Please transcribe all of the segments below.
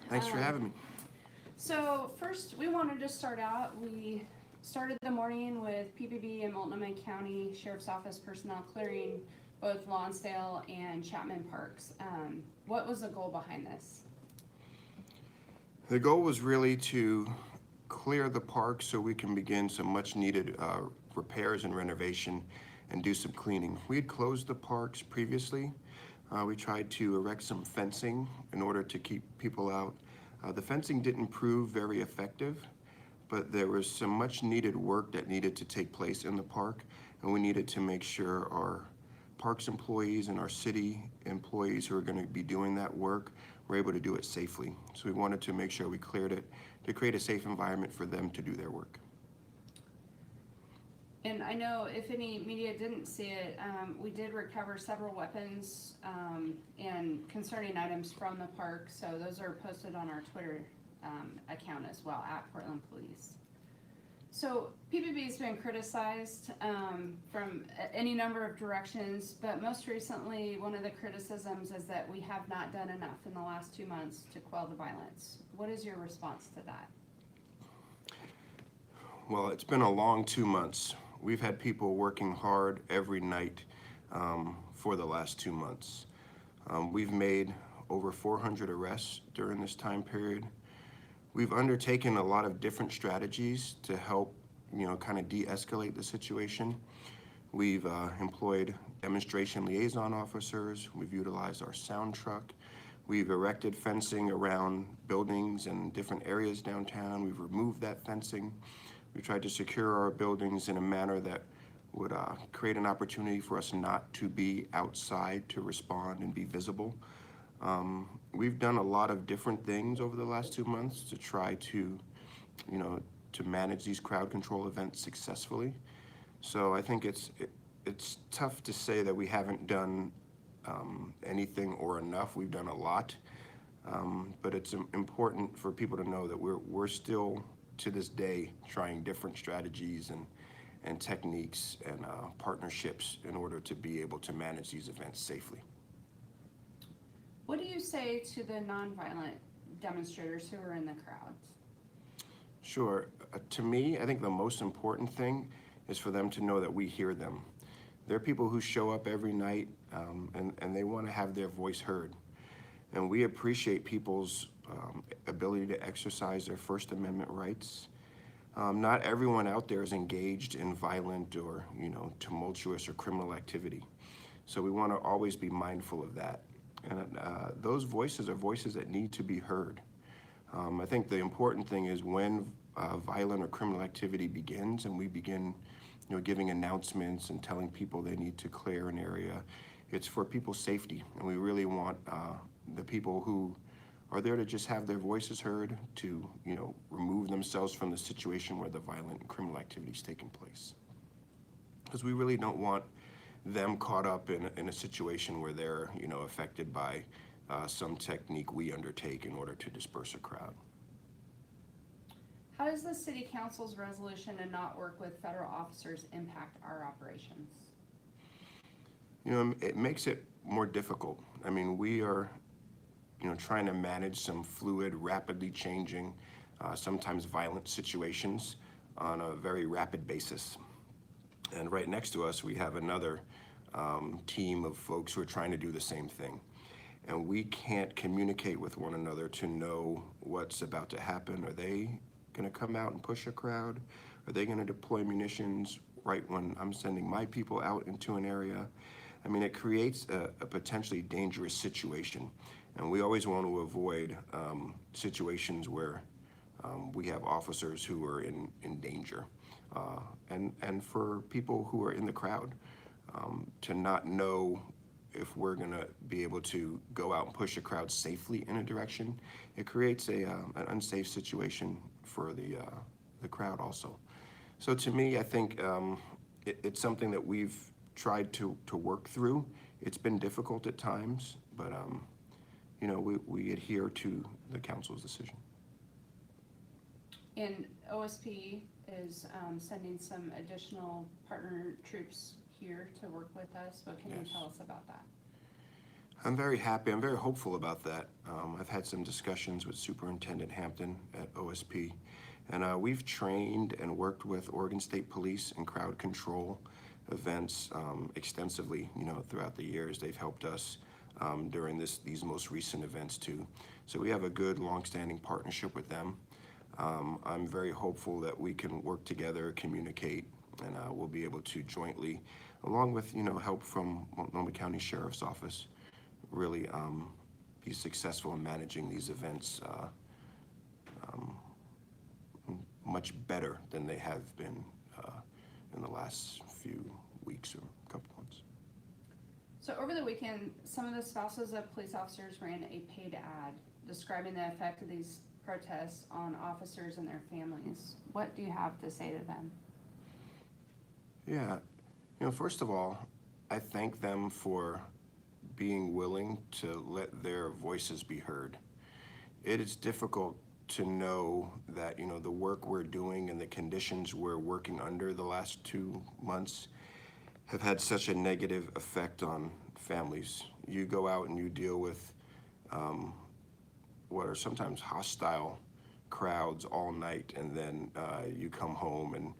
Thanks for having me. So first, we wanted to start out. We started the morning with PPB and Multnomah County Sheriff's Office personnel clearing both Lonsdale and Chapman Parks. What was the goal behind this? The goal was really to clear the park so we can begin some much needed repairs and renovation and do some cleaning. We had closed the parks previously. We tried to erect some fencing in order to keep people out. The fencing didn't prove very effective, but there was some much needed work that needed to take place in the park, and we needed to make sure our parks employees and our city employees who are going to be doing that work were able to do it safely. So we wanted to make sure we cleared it to create a safe environment for them to do their work. And I know if any media didn't see it, we did recover several weapons and concerning items from the park. So those are posted on our Twitter account as well, at Portland Police. So PPB has been criticized from any number of directions, but most recently one of the criticisms is that we have not done enough in the last 2 months to quell the violence. What is your response to that? Well, it's been a long 2 months. We've had people working hard every night for the last 2 months. We've made over 400 arrests during this time period. We've undertaken a lot of different strategies to help, kind of de-escalate the situation. We've employed demonstration liaison officers. We've utilized our sound truck. We've erected fencing around buildings and different areas downtown. We've removed that fencing. We tried to secure our buildings in a manner that would create an opportunity for us not to be outside to respond and be visible. We've done a lot of different things over the last 2 months to try to, to manage these crowd control events successfully. So I think it's tough to say that we haven't done anything or enough. We've done a lot, but it's important for people to know that we're still, to this day, trying different strategies and techniques and partnerships in order to be able to manage these events safely. What do you say to the nonviolent demonstrators who are in the crowd? Sure. To me, I think the most important thing is for them to know that we hear them. They're people who show up every night and they want to have their voice heard. And we appreciate people's ability to exercise their First Amendment rights. Not everyone out there is engaged in violent or, tumultuous or criminal activity. So we want to always be mindful of that. And those voices are voices that need to be heard. I think the important thing is when violent or criminal activity begins and we begin giving announcements and telling people they need to clear an area, it's for people's safety. And we really want the people who are there to just have their voices heard to, remove themselves from the situation where the violent and criminal activity is taking place. Because we really don't want them caught up in a situation where they're, affected by some technique we undertake in order to disperse a crowd. How does the City Council's resolution to not work with federal officers impact our operations? It makes it more difficult. I mean, we are, trying to manage some fluid, rapidly changing, sometimes violent situations on a very rapid basis. And right next to us, we have another team of folks who are trying to do the same thing. And we can't communicate with one another to know what's about to happen. Are they going to come out and push a crowd? Are they going to deploy munitions right when I'm sending my people out into an area? I mean, it creates a potentially dangerous situation. And we always want to avoid situations where we have officers who are in danger. And for people who are in the crowd, to not know if we're going to be able to go out and push a crowd safely in a direction, it creates an unsafe situation for the crowd also. So to me, I think it's something that we've tried to work through. It's been difficult at times, but we adhere to the council's decision. And OSP is sending some additional partner troops here to work with us. What can you tell us about that? I'm very happy. I'm very hopeful about that. I've had some discussions with Superintendent Hampton at OSP, and we've trained and worked with Oregon State Police and crowd control events extensively. Throughout the years, they've helped us during these most recent events too. So we have a good, long-standing partnership with them. I'm very hopeful that we can work together, communicate, and we'll be able to jointly, along with help from Multnomah County Sheriff's Office, really be successful in managing these events much better than they have been in the last few weeks or couple months. So over the weekend, some of the spouses of police officers ran a paid ad describing the effect of these protests on officers and their families. What do you have to say to them? Yeah, first of all, I thank them for being willing to let their voices be heard. It is difficult to know that, the work we're doing and the conditions we're working under the last 2 months have had such a negative effect on families. You go out and you deal with what are sometimes hostile crowds all night, and then you come home and,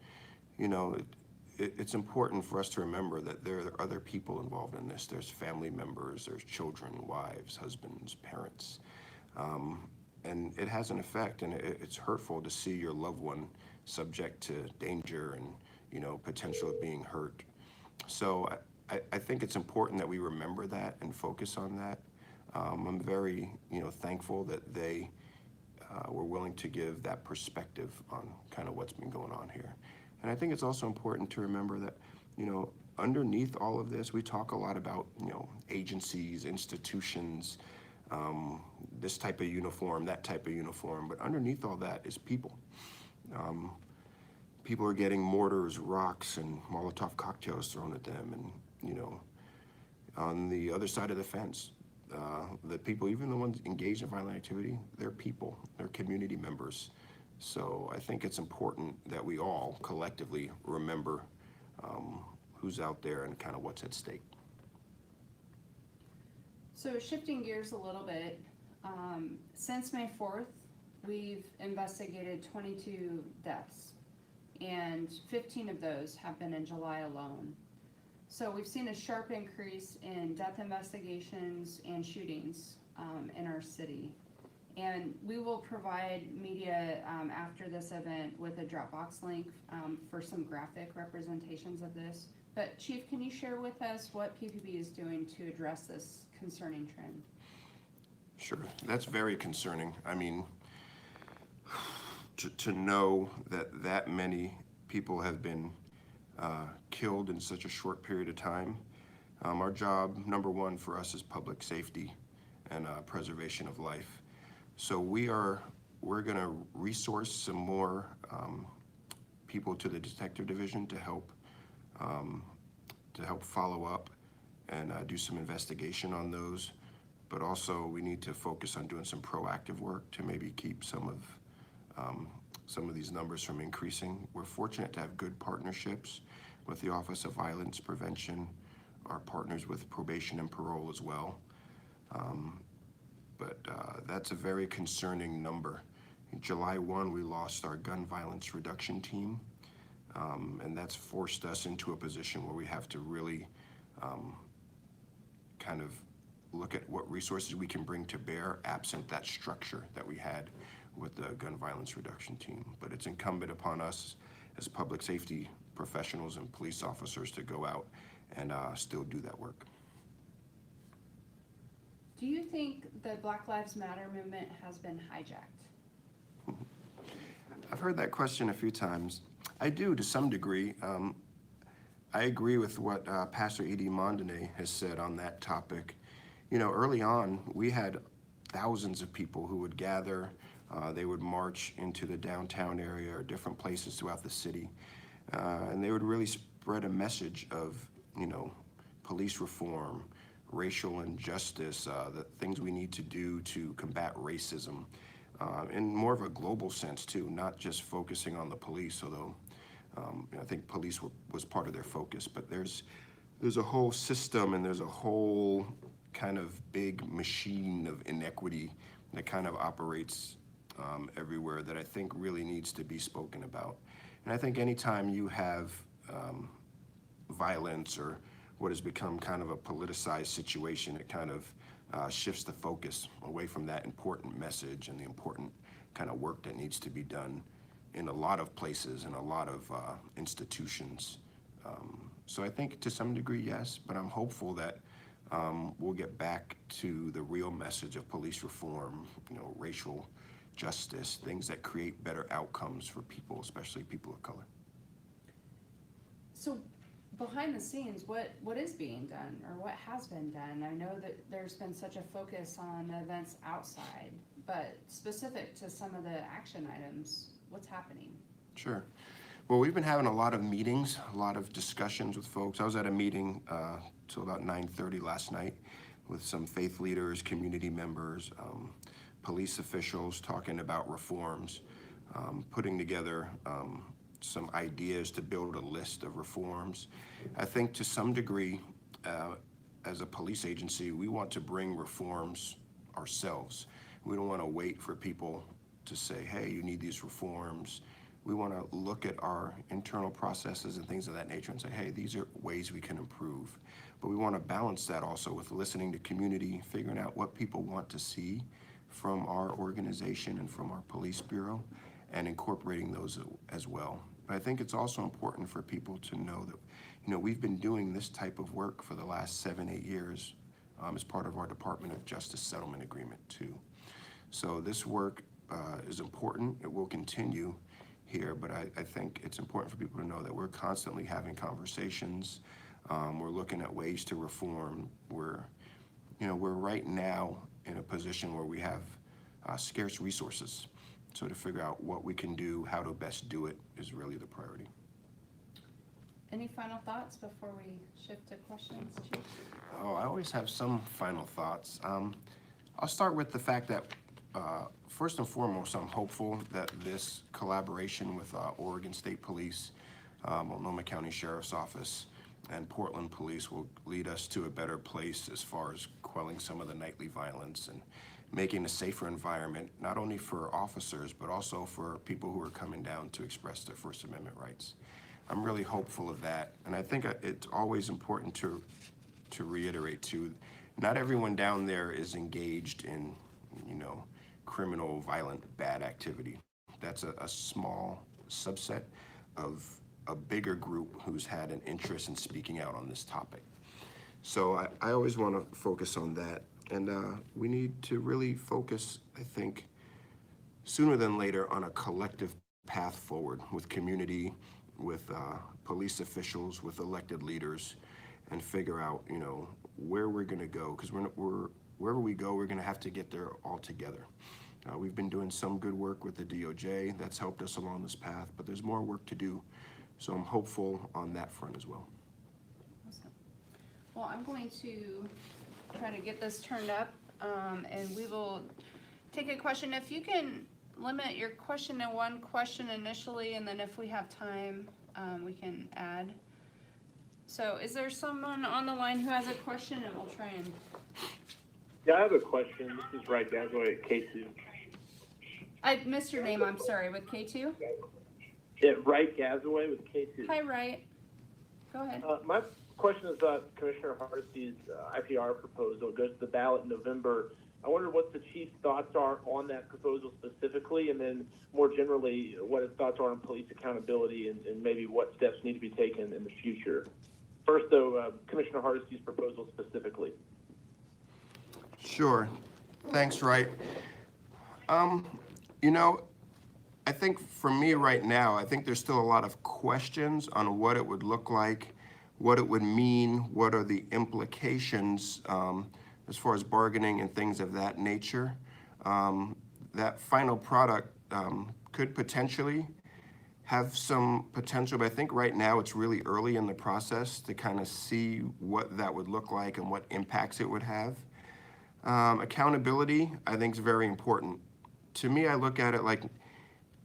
it's important for us to remember that there are other people involved in this. There's family members, there's children, wives, husbands, parents. And it has an effect, and it's hurtful to see your loved one subject to danger and, potential of being hurt. So I think it's important that we remember that and focus on that. I'm very, thankful that they were willing to give that perspective on kind of what's been going on here. And I think it's also important to remember that, underneath all of this, we talk a lot about, agencies, institutions, this type of uniform, that type of uniform, but underneath all that is people. People are getting mortars, rocks, and Molotov cocktails thrown at them, and, on the other side of the fence, the people, even the ones engaged in violent activity, they're people, they're community members. So I think it's important that we all collectively remember who's out there and kind of what's at stake. So shifting gears a little bit, since May 4th, we've investigated 22 deaths, and 15 of those have been in July alone. So we've seen a sharp increase in death investigations and shootings in our city. And we will provide media after this event with a Dropbox link for some graphic representations of this. But Chief, can you share with us what PPB is doing to address this concerning trend? Sure, that's very concerning. I mean, to know that many people have been killed in such a short period of time. Our job, number one for us, is public safety and preservation of life. So we're gonna resource some more people to the detective division to help follow up and do some investigation on those. But also we need to focus on doing some proactive work to maybe keep some of these numbers from increasing. We're fortunate to have good partnerships with the Office of Violence Prevention, our partners with probation and parole as well. But that's a very concerning number. In July 1, we lost our gun violence reduction team, and that's forced us into a position where we have to really kind of look at what resources we can bring to bear absent that structure that we had with the gun violence reduction team. But it's incumbent upon us as public safety professionals and police officers to go out and still do that work. Do you think the Black Lives Matter movement has been hijacked? I've heard that question a few times. I do, to some degree. I agree with what Pastor E.D. Mondane has said on that topic. Early on, we had thousands of people who would gather. They would march into the downtown area or different places throughout the city. And they would really spread a message of, police reform, racial injustice, the things we need to do to combat racism, in more of a global sense too, not just focusing on the police, although I think police was part of their focus. But there's a whole system and there's a whole kind of big machine of inequity that kind of operates everywhere that I think really needs to be spoken about. And I think anytime you have violence or what has become kind of a politicized situation, it kind of shifts the focus away from that important message and the important kind of work that needs to be done in a lot of places and a lot of institutions. So I think to some degree, yes, but I'm hopeful that we'll get back to the real message of police reform, racial justice, things that create better outcomes for people, especially people of color. So behind the scenes, what is being done or what has been done? I know that there's been such a focus on the events outside, but specific to some of the action items, what's happening? Sure. Well, we've been having a lot of meetings, a lot of discussions with folks. I was at a meeting till about 9:30 last night with some faith leaders, community members, police officials talking about reforms, putting together some ideas to build a list of reforms. I think to some degree, as a police agency, we want to bring reforms ourselves. We don't want to wait for people to say, hey, you need these reforms. We want to look at our internal processes and things of that nature and say, hey, these are ways we can improve. But we want to balance that also with listening to community, figuring out what people want to see from our organization and from our police bureau, and incorporating those as well. But I think it's also important for people to know that, we've been doing this type of work for the last 7-8 years as part of our Department of Justice Settlement Agreement too. So this work is important. It will continue here, but I think it's important for people to know that we're constantly having conversations. We're looking at ways to reform. We're right now in a position where we have scarce resources. So to figure out what we can do, how to best do it is really the priority. Any final thoughts before we shift to questions, Chief? Oh, I always have some final thoughts. I'll start with the fact that first and foremost, I'm hopeful that this collaboration with Oregon State Police, Multnomah County Sheriff's Office, and Portland Police will lead us to a better place as far as quelling some of the nightly violence and making a safer environment, not only for officers, but also for people who are coming down to express their First Amendment rights. I'm really hopeful of that. And I think it's always important to reiterate too, not everyone down there is engaged in, criminal, violent, bad activity. That's a small subset of a bigger group who's had an interest in speaking out on this topic. So I always want to focus on that. And we need to really focus, I think, sooner than later on a collective path forward with community, with police officials, with elected leaders, and figure out, where we're going to go. Because wherever we go, we're going to have to get there all together. We've been doing some good work with the DOJ. That's helped us along this path, but there's more work to do. So I'm hopeful on that front as well. Awesome. Well, I'm going to try to get this turned up, and we will take a question. If you can limit your question to one question initially, and then if we have time, we can add. So is there someone on the line who has a question, and we'll try and... Yeah, I have a question. This is Wright Gazaway at K2. I missed your name, I'm sorry, with K2? Yeah, Wright Gazaway with K2. Hi, Wright. Go ahead. My question is about Commissioner Hardesty's IPR proposal. It goes to the ballot in November. I wonder what the chief's thoughts are on that proposal specifically, and then more generally, what his thoughts are on police accountability and maybe what steps need to be taken in the future. First, though, Commissioner Hardesty's proposal specifically. Sure. Thanks, Wright. I think for me right now, I think there's still a lot of questions on what it would look like, what it would mean, what are the implications as far as bargaining and things of that nature. That final product could potentially have some potential, but I think right now it's really early in the process to kind of see what that would look like and what impacts it would have. Accountability, I think, is very important. To me, I look at it like,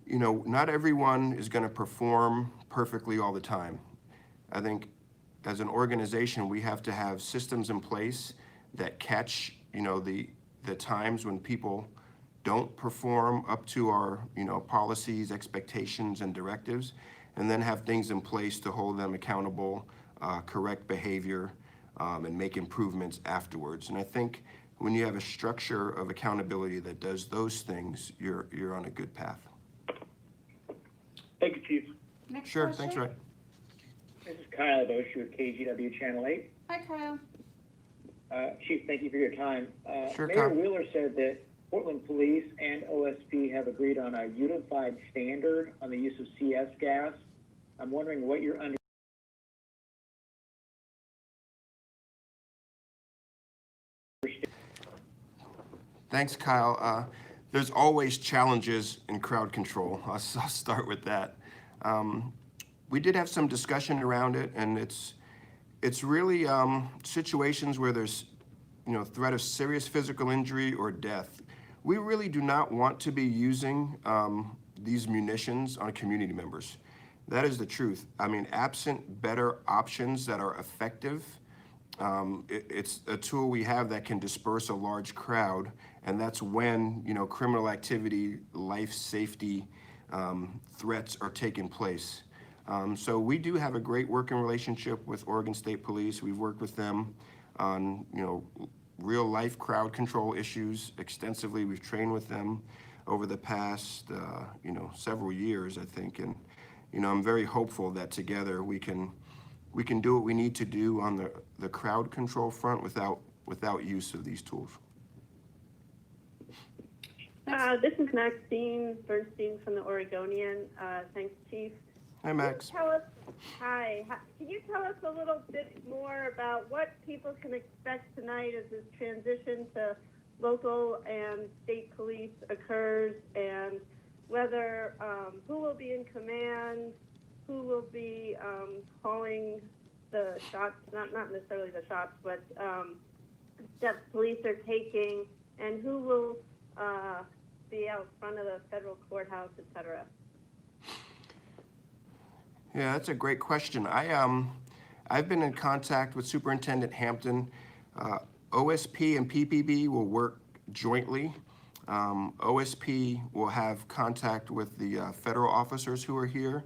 not everyone is going to perform perfectly all the time. I think as an organization, we have to have systems in place that catch, the times when people don't perform up to our, policies, expectations, and directives, and then have things in place to hold them accountable, correct behavior, and make improvements afterwards. And I think when you have a structure of accountability that does those things, you're on a good path. Thank you, Chief. Next Sure, question. thanks, Ray. This is Kyle Bosch with KGW Channel 8. Hi, Kyle. Chief, thank you for your time. Sure, Mayor Kyle. Wheeler said that Portland Police and OSP have agreed on a unified standard on the use of CS gas. I'm wondering what your Thanks, Kyle. There's always challenges in crowd control. I'll start with that. We did have some discussion around it, and it's really situations where there's threat of serious physical injury or death. We really do not want to be using these munitions on community members. That is the truth. I mean, absent better options that are effective, it's a tool we have that can disperse a large crowd, and that's when criminal activity, life safety threats are taking place. So we do have a great working relationship with Oregon State Police. We've worked with them on real life crowd control issues extensively. We've trained with them over the past several years, I think, and I'm very hopeful that together we can do what we need to do on the crowd control front without use of these tools. This is Maxine Bernstein from the Oregonian. Thanks, Chief. Hi, Max. Hi. Can you tell us a little bit more about what people can expect tonight as this transition to local and state police occurs, and whether who will be in command, who will be calling the shots, not necessarily the shots, but steps police are taking, and who will be out front of the federal courthouse, et cetera? Yeah, that's a great question. I've been in contact with Superintendent Hampton. OSP and PPB will work jointly. OSP will have contact with the federal officers who are here.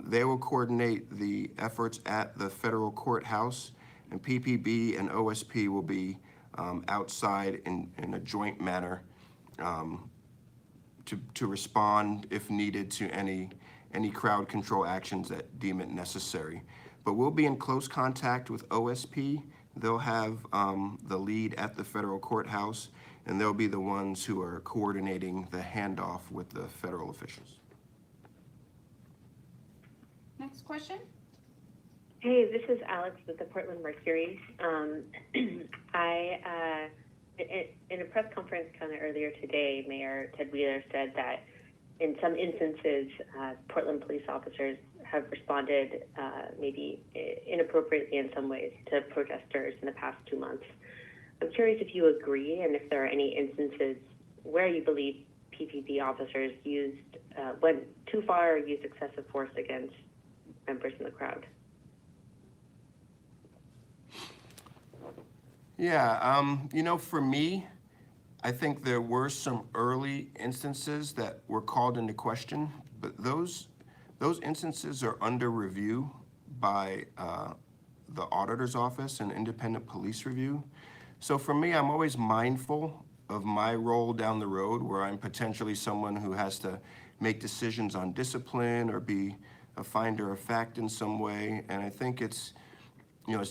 They will coordinate the efforts at the federal courthouse, and PPB and OSP will be outside in a joint manner to respond if needed to any crowd control actions that deem it necessary. But we'll be in close contact with OSP. They'll have the lead at the federal courthouse, and they'll be the ones who are coordinating the handoff with the federal officials. Next question. Hey, this is Alex with the Portland Mercury. In a press conference kind of earlier today, Mayor Ted Wheeler said that in some instances, Portland police officers have responded maybe inappropriately in some ways to protesters in the past 2 months. I'm curious if you agree, and if there are any instances where you believe PPB officers went too far or used excessive force against members in the crowd. Yeah, for me, I think there were some early instances that were called into question, but those instances are under review by the auditor's office and independent police review. So for me, I'm always mindful of my role down the road, where I'm potentially someone who has to make decisions on discipline or be a finder of fact in some way. And I think it's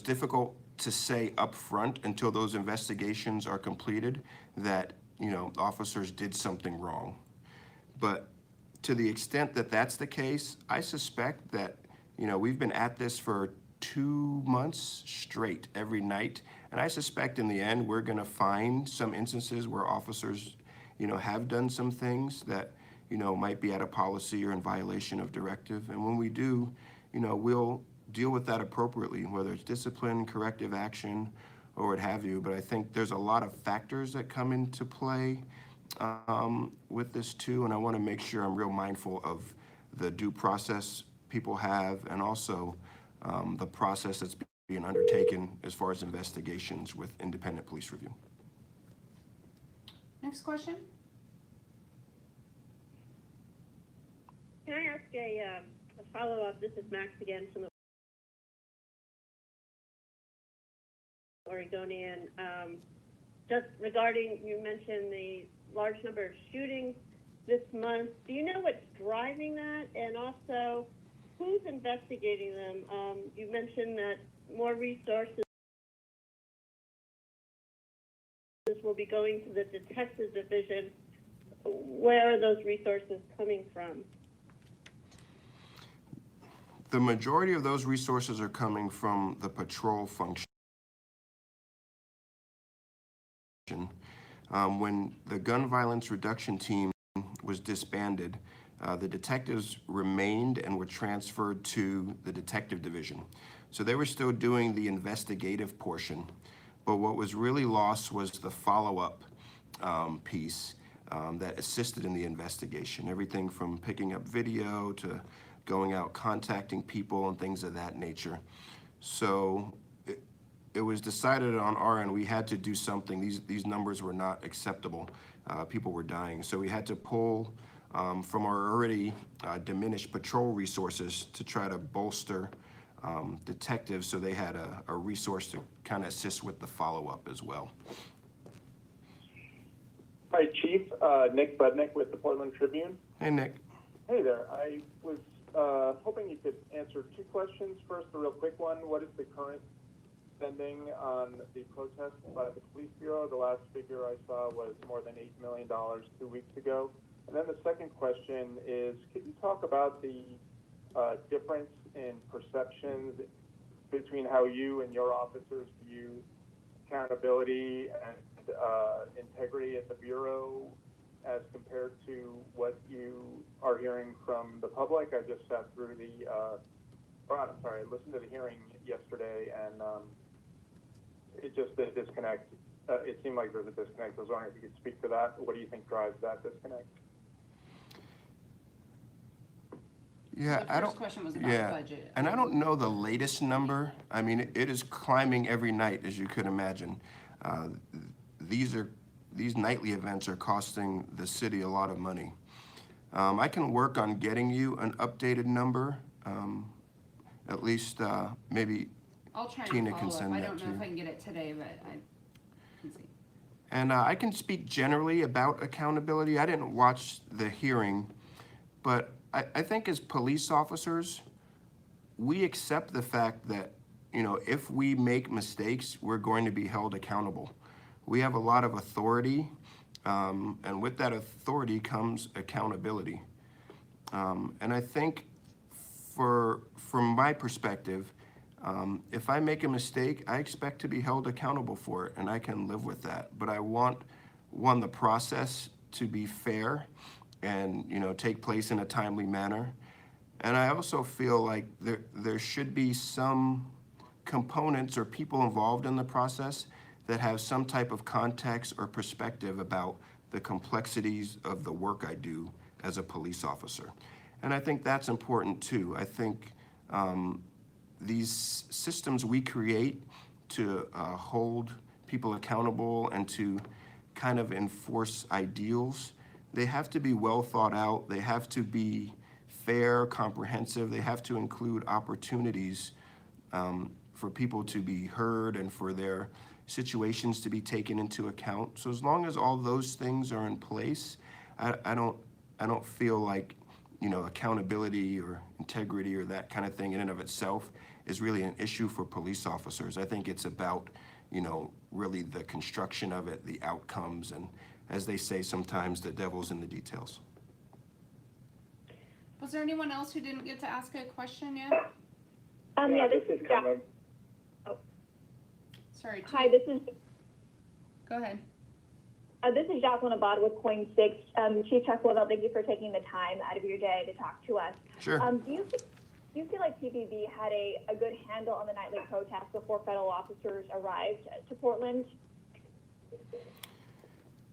difficult to say up front until those investigations are completed that, officers did something wrong. But to the extent that that's the case, I suspect that, we've been at this for 2 months straight every night. And I suspect in the end, we're gonna find some instances where officers, have done some things that, might be out of policy or in violation of directive. And when we do, we'll deal with that appropriately, whether it's discipline, corrective action, or what have you. But I think there's a lot of factors that come into play with this too, and I want to make sure I'm real mindful of the due process people have, and also the process that's being undertaken as far as investigations with independent police review. Next question? Can I ask a follow-up? This is Max again from the Oregonian. Just regarding, you mentioned the large number of shootings this month. Do you know what's driving that? And also, who's investigating them? You mentioned that more resources will be going to the detective division. Where are those resources coming from? The majority of those resources are coming from the patrol function. When the gun violence reduction team was disbanded, the detectives remained and were transferred to the detective division. So they were still doing the investigative portion, but what was really lost was the follow-up piece that assisted in the investigation. Everything from picking up video to going out contacting people and things of that nature. So it was decided on our end we had to do something. These numbers were not acceptable. People were dying. So we had to pull from our already diminished patrol resources to try to bolster detectives so they had a resource to kind of assist with the follow-up as well. Hi, Chief. Nick Budnick with the Portland Tribune. Hey, Nick. Hey there. I was hoping you could answer two questions. First, a real quick one. What is the current spending on the protests by the police bureau? The last figure I saw was more than $8 million 2 weeks ago. And then the second question is, could you talk about the difference in perceptions between how you and your officers view accountability and integrity at the bureau as compared to what you are hearing from the public? I just sat through I listened to the hearing yesterday, and it just, the disconnect, it seemed like there's a disconnect. I was wondering if you could speak to that. What do you think drives that disconnect? Yeah, The first question was about budget. And I don't know the latest number. I mean, it is climbing every night, as you could imagine. These nightly events are costing the city a lot of money. I can work on getting you an updated number. At least maybe I'll try Tina and can follow up. send I that don't to know if you. I can get it today, but I can see. And I can speak generally about accountability. I didn't watch the hearing, but I think as police officers, we accept the fact that, if we make mistakes, we're going to be held accountable. We have a lot of authority, and with that authority comes accountability. And I think from my perspective, if I make a mistake, I expect to be held accountable for it, and I can live with that. But I want, the process to be fair and, take place in a timely manner. And I also feel like there should be some components or people involved in the process that have some type of context or perspective about the complexities of the work I do as a police officer. And I think that's important too. I think these systems we create to hold people accountable and to kind of enforce ideals, they have to be well thought out. They have to be fair, comprehensive. They have to include opportunities for people to be heard and for their situations to be taken into account. So as long as all those things are in place, I don't feel like accountability or integrity or that kind of thing in and of itself is really an issue for police officers. I think it's about really the construction of it, the outcomes, and as they say sometimes, the devil's in the details. Was there anyone else who didn't get to ask a question yet? Yeah, this is kind of. Sorry. Hi, this is Go Jacqueline Abad with Coin 6. Chief Chuck Lovell, thank you for taking the time out of your day to talk to us. Sure. Do you feel like PPB had a good handle on the nightly protests before federal officers arrived to Portland?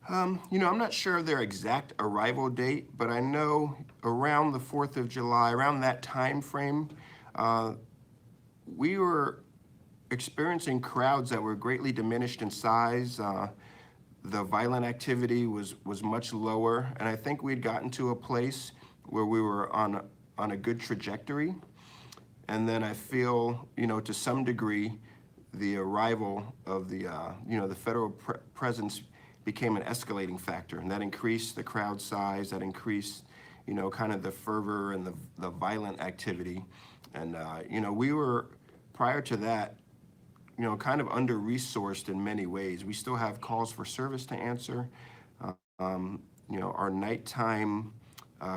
I'm not sure of their exact arrival date, but I know around the 4th of July, around that time frame, we were experiencing crowds that were greatly diminished in size. The violent activity was much lower, and I think we'd gotten to a place where we were on a good trajectory. And then I feel, to some degree, the arrival of the federal presence became an escalating factor, and that increased the crowd size, that increased, kind of the fervor and the violent activity. And, we were, prior to that, kind of under-resourced in many ways. We still have calls for service to answer. Our nighttime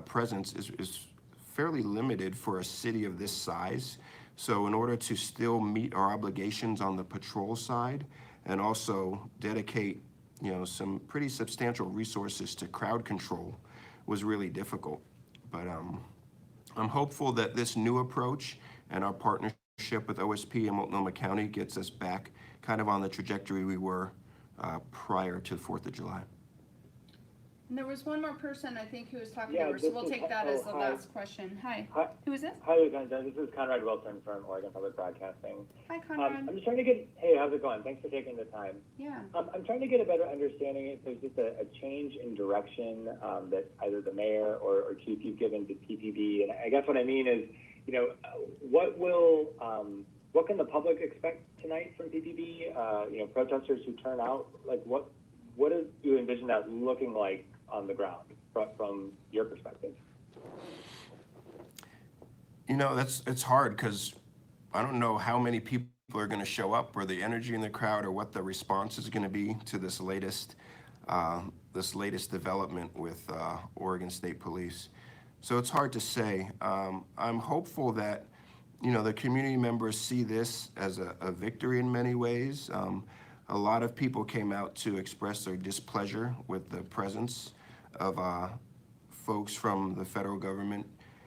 presence is fairly limited for a city of this size. So in order to still meet our obligations on the patrol side and also dedicate, some pretty substantial resources to crowd control was really difficult. But I'm hopeful that this new approach and our partnership with OSP and Multnomah County gets us back kind of on the trajectory we were prior to the 4th of July. And there was one more person, I think, who was talking Yeah, over, so this we'll is- take that as the hi. last question. Hi, Hi. who is this? Hi, Lieutenant. This is Conrad Wilson from Oregon Public Broadcasting. Hi, Conrad. I'm just trying to get, hey, how's it going? Thanks for taking the time. Yeah. I'm trying to get a better understanding if there's just a change in direction that either the mayor or chief you've given to PPB. And I guess what I mean is, what can the public expect tonight from PPB? Protesters who turn out, like what do you envision that looking like on the ground from your perspective? It's hard because I don't know how many people are going to show up, or the energy in the crowd, or what the response is going to be to this latest development with Oregon State Police. So it's hard to say. I'm hopeful that the community members see this as a victory in many ways. A lot of people came out to express their displeasure with the presence of folks from the federal government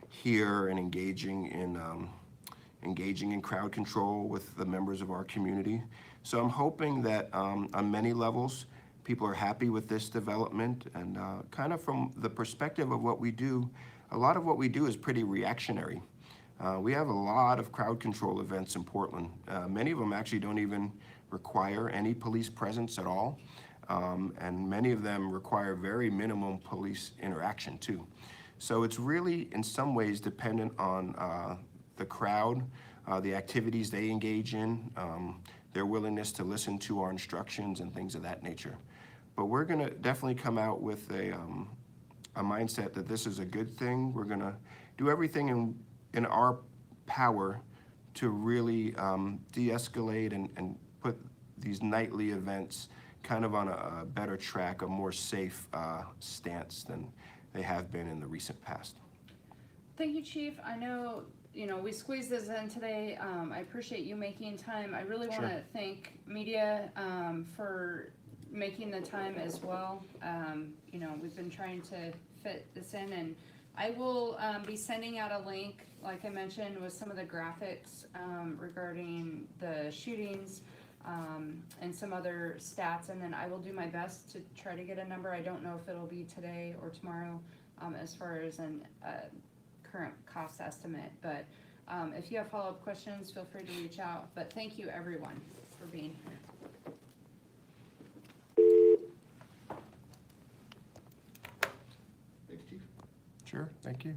here and engaging in crowd control with the members of our community. So I'm hoping that on many levels, people are happy with this development, and kind of from the perspective of what we do, a lot of what we do is pretty reactionary. We have a lot of crowd control events in Portland. Many of them actually don't even require any police presence at all. And many of them require very minimum police interaction too. So it's really, in some ways, dependent on the crowd, the activities they engage in, their willingness to listen to our instructions and things of that nature. But we're gonna definitely come out with a mindset that this is a good thing. We're gonna do everything in our power to really de-escalate and put these nightly events kind of on a better track, a more safe stance than they have been in the recent past. Thank you, Chief. I know, we squeezed this in today. I appreciate you making time. I really want to thank media for making the time as well. We've been trying to fit this in, and I will be sending out a link, like I mentioned, with some of the graphics regarding the shootings and some other stats, and then I will do my best to try to get a number. I don't know if it'll be today or tomorrow as far as an current cost estimate, but if you have follow-up questions, feel free to reach out. But thank you, everyone, for being here. Thanks, Chief. Sure, thank you.